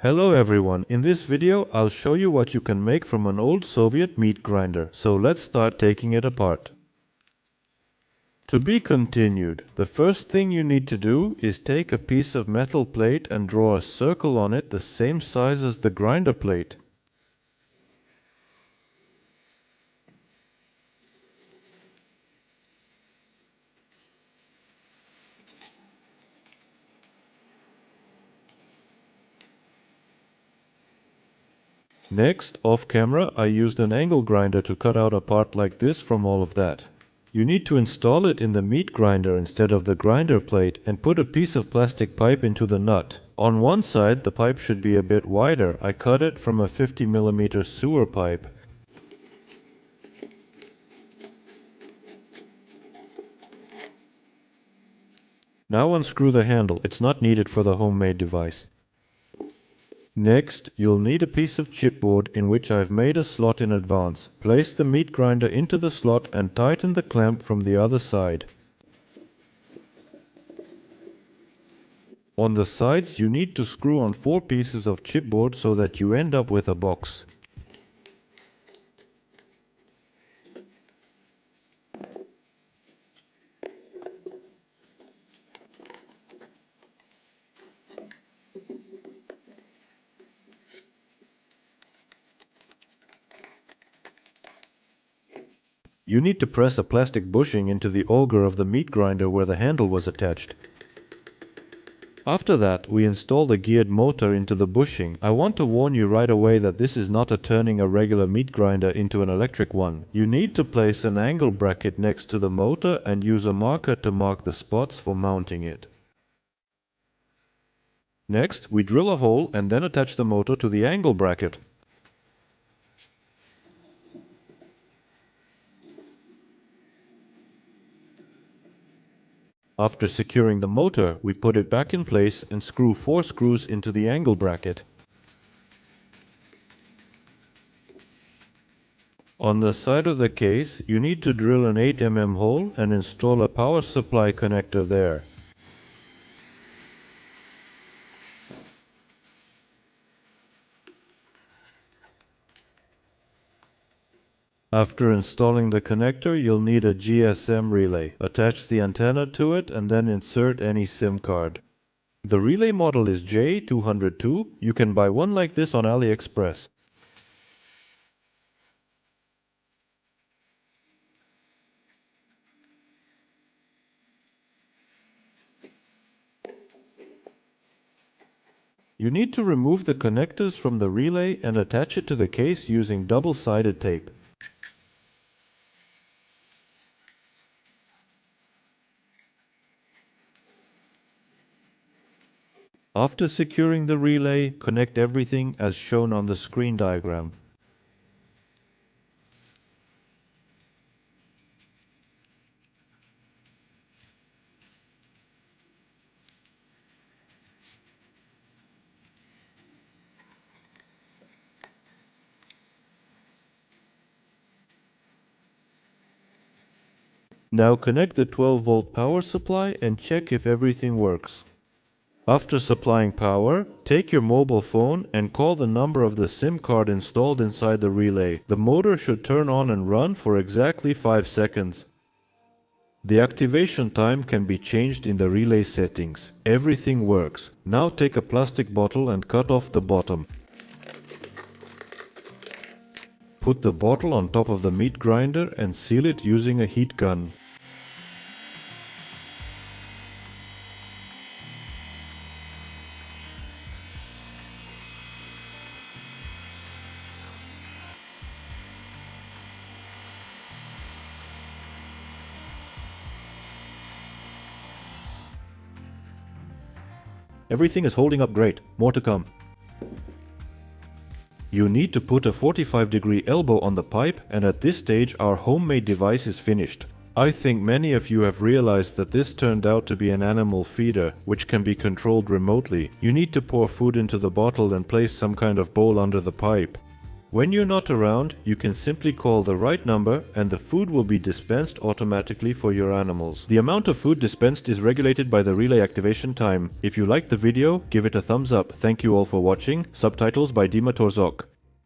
Hello everyone, in this video I'll show you what you can make from an old Soviet meat grinder, so let's start taking it apart. To be continued, the first thing you need to do is take a piece of metal plate and draw a circle on it the same size as the grinder plate. Next, off camera, I used an angle grinder to cut out a part like this from all of that. You need to install it in the meat grinder instead of the grinder plate and put a piece of plastic pipe into the nut. On one side the pipe should be a bit wider. I cut it from a 50mm sewer pipe. Now unscrew the handle, it's not needed for the homemade device. Next, you'll need a piece of chipboard in which I've made a slot in advance. Place the meat grinder into the slot and tighten the clamp from the other side. On the sides you need to screw on 4 pieces of chipboard so that you end up with a box. You need to press a plastic bushing into the auger of the meat grinder where the handle was attached. After that, we install the geared motor into the bushing. I want to warn you right away that this is not turning a regular meat grinder into an electric one. You need to place an angle bracket next to the motor and use a marker to mark the spots for mounting it. Next, we drill a hole and then attach the motor to the angle bracket. After securing the motor, we put it back in place and screw 4 screws into the angle bracket. On the side of the case, you need to drill an 8mm hole and install a power supply connector there. After installing the connector, you'll need a GSM relay. Attach the antenna to it and then insert any SIM card. The relay model is J202. You can buy one like this on AliExpress. You need to remove the connectors from the relay and attach it to the case using double-sided tape. After securing the relay, connect everything as shown on the screen diagram. Now connect the 12-volt power supply and check if everything works. After supplying power, take your mobile phone and call the number of the SIM card installed inside the relay. The motor should turn on and run for exactly 5 seconds. The activation time can be changed in the relay settings. Everything works. Now take a plastic bottle and cut off the bottom. Put the bottle on top of the meat grinder and seal it using a heat gun. Everything is holding up great. More to come. You need to put a 45-degree elbow on the pipe, and at this stage our homemade device is finished. I think many of you have realized that this turned out to be an animal feeder, which can be controlled remotely. You need to pour food into the bottle and place some kind of bowl under the pipe. When you're not around, you can simply call the right number and the food will be dispensed automatically for your animals. The amount of food dispensed is regulated by the relay activation time. If you liked the video, give it a thumbs up. Thank you all for watching. Subtitles by Dima Torzok.